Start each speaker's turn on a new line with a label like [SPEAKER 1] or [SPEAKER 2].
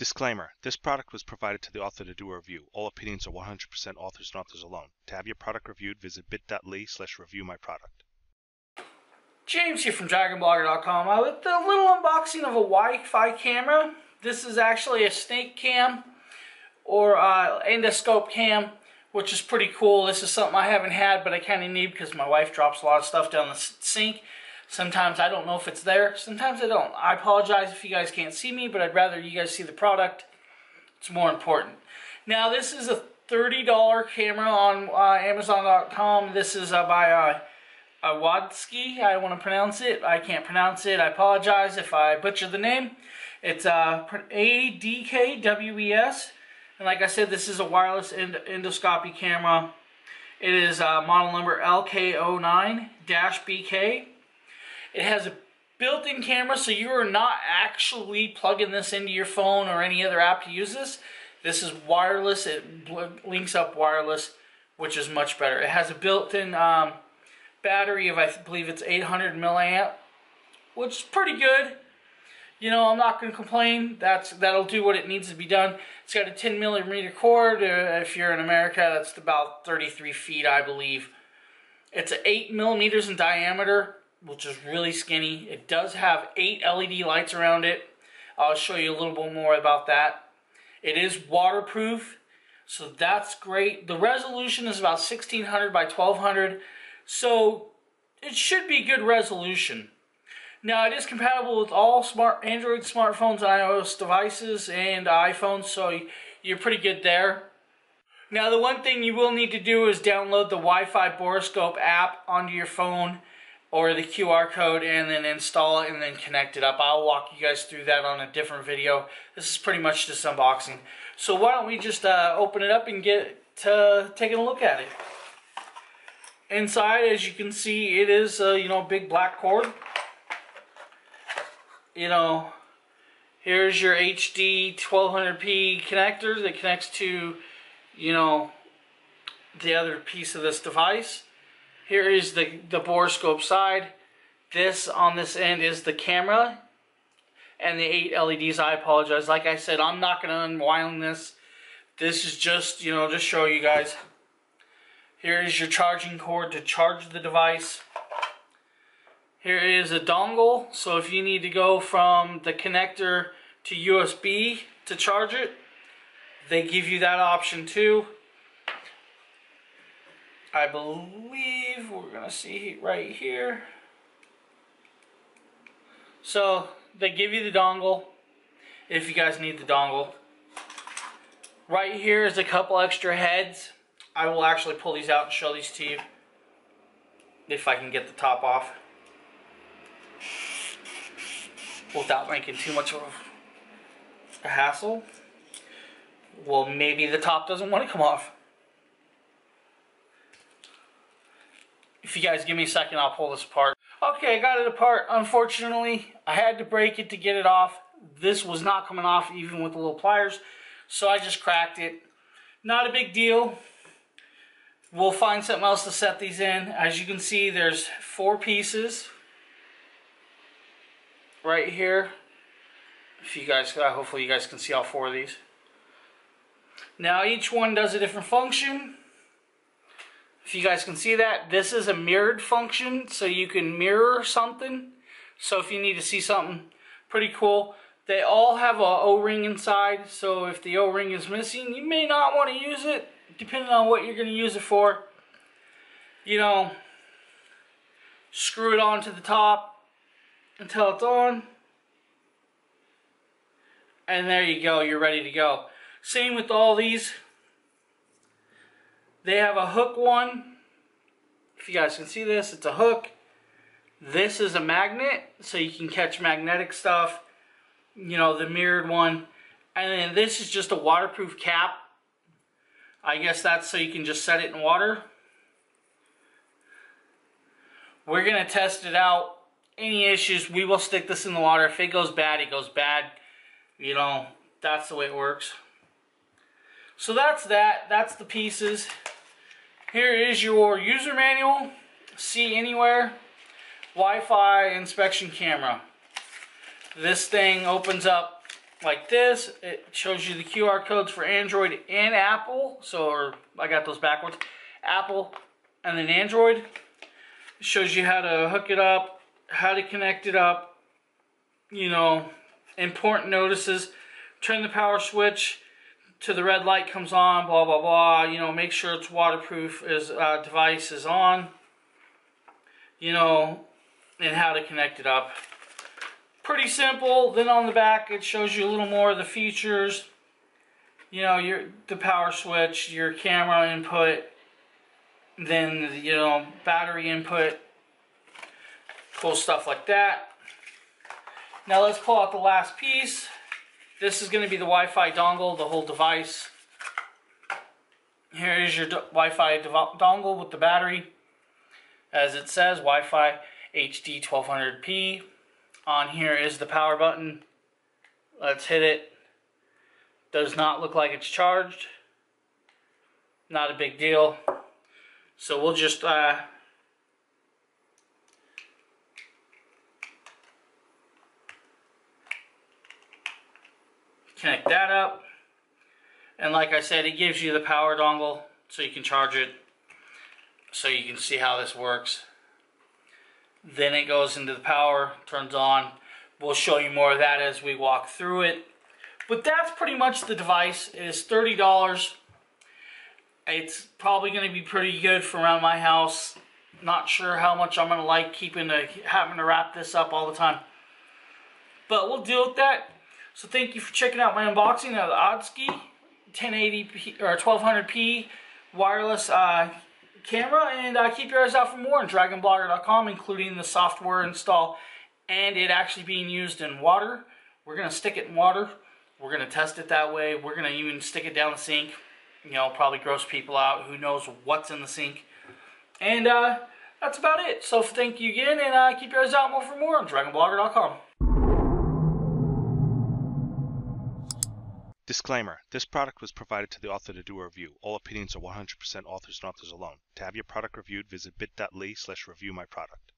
[SPEAKER 1] Disclaimer: this product was provided to the author to do a review. All opinions are 100% authors and authors alone. To have your product reviewed, visit bit.ly/reviewmyproduct.
[SPEAKER 2] James here from DragonBlogger.com with a little unboxing of a Wi-Fi camera. This is actually a snake cam or endoscope cam, which is pretty cool. This is something I haven't had, but I kind of need because my wife drops a lot of stuff down the sink. Sometimes I don't know if it's there. Sometimes I don't. I apologize if you guys can't see me, but I'd rather you guys see the product. It's more important. Now, this is a $30 camera on Amazon.com. This is by Adkwse. I want to pronounce it. I can't pronounce it. I apologize if I butcher the name. It's Adkwse. And like I said, this is a wireless endoscopy camera. It is model number LK09-BK. It has a built-in camera, so you are not actually plugging this into your phone or any other app to use this. This is wireless. It links up wireless, which is much better. It has a built-in battery of, I believe it's 800 milliamp, which is pretty good. You know, I'm not going to complain. That'll do what it needs to be done. It's got a 10 millimeter cord. If you're in America, that's about 33 feet, I believe. It's 8 millimeters in diameter, which is really skinny. It does have 8 LED lights around it. I'll show you a little bit more about that. It is waterproof, so that's great. The resolution is about 1600 by 1200, so it should be good resolution. Now, it is compatible with all Android smartphones and iOS devices and iPhones, so you're pretty good there. Now, the one thing you will need to do is download the Wi-Fi Boroscope app onto your phone or the QR code and then install it and then connect it up. I'll walk you guys through that on a different video. This is pretty much just unboxing. So why don't we just open it up and get to taking a look at it. Inside, as you can see, it is you know, big black cord. You know, here's your HD 1200p connector that connects to, you know, the other piece of this device. Here is the boroscope side. This on this end is the camera and the 8 LEDs. I apologize. Like I said, I'm not going to unwind this. This is just, you know, just show you guys. Here is your charging cord to charge the device. Here is a dongle, so if you need to go from the connector to USB to charge it, they give you that option too. I believe we're going to see right here. So they give you the dongle if you guys need the dongle. Right here is a couple extra heads. I will actually pull these out and show these to you if I can get the top off without making too much of a hassle. Well, maybe the top doesn't want to come off. If you guys give me a second, I'll pull this apart. Okay, I got it apart. Unfortunately, I had to break it to get it off. This was not coming off even with the little pliers, so I just cracked it. Not a big deal. We'll find something else to set these in. As you can see, there's 4 pieces right here. If you guys, hopefully you guys can see all 4 of these. Now each one does a different function. If you guys can see that, this is a mirrored function, so you can mirror something. So if you need to see something pretty cool, they all have a O-ring inside, so if the O-ring is missing, you may not want to use it, depending on what you're going to use it for. You know, screw it onto the top until it's on, and there you go, you're ready to go. Same with all these. They have a hook one. If you guys can see this, it's a hook. This is a magnet, so you can catch magnetic stuff. You know, the mirrored one. And then this is just a waterproof cap. I guess that's so you can just set it in water. We're going to test it out. Any issues, we will stick this in the water. If it goes bad, it goes bad. You know, that's the way it works. So that's that. That's the pieces. Here is your user manual. See anywhere. Wi-Fi inspection camera. This thing opens up like this. It shows you the QR codes for Android and Apple. So I got those backwards. Apple and then Android. It shows you how to hook it up, how to connect it up, you know, important notices. Turn the power switch to the red light comes on, blah, blah, blah. You know, make sure it's waterproof as device is on. You know, and how to connect it up. Pretty simple. Then on the back it shows you a little more of the features. You know, the power switch, your camera input, then you know, battery input, cool stuff like that. Now let's pull out the last piece. This is going to be the Wi-Fi dongle, the whole device. Here is your Wi-Fi dongle with the battery. As it says, Wi-Fi HD 1200p. On here is the power button. Let's hit it. Does not look like it's charged. Not a big deal. So we'll just connect that up. And like I said, it gives you the power dongle so you can charge it. So you can see how this works. Then it goes into the power, turns on. We'll show you more of that as we walk through it. But that's pretty much the device. It is $30. It's probably going to be pretty good for around my house. Not sure how much I'm going to like having to wrap this up all the time. But we'll deal with that. So thank you for checking out my unboxing of the Adkwse 1080p or 1200p wireless camera, and keep your eyes out for more on dragonblogger.com, including the software install and it actually being used in water. We're going to stick it in water. We're going to test it that way. We're going to even stick it down the sink. You know, probably gross people out. Who knows what's in the sink. And that's about it. So thank you again, and keep your eyes out for more on dragonblogger.com.
[SPEAKER 1] Disclaimer: this product was provided to the author to do a review. All opinions are 100% authors and authors alone. To have your product reviewed, visit bit.ly/reviewmyproduct.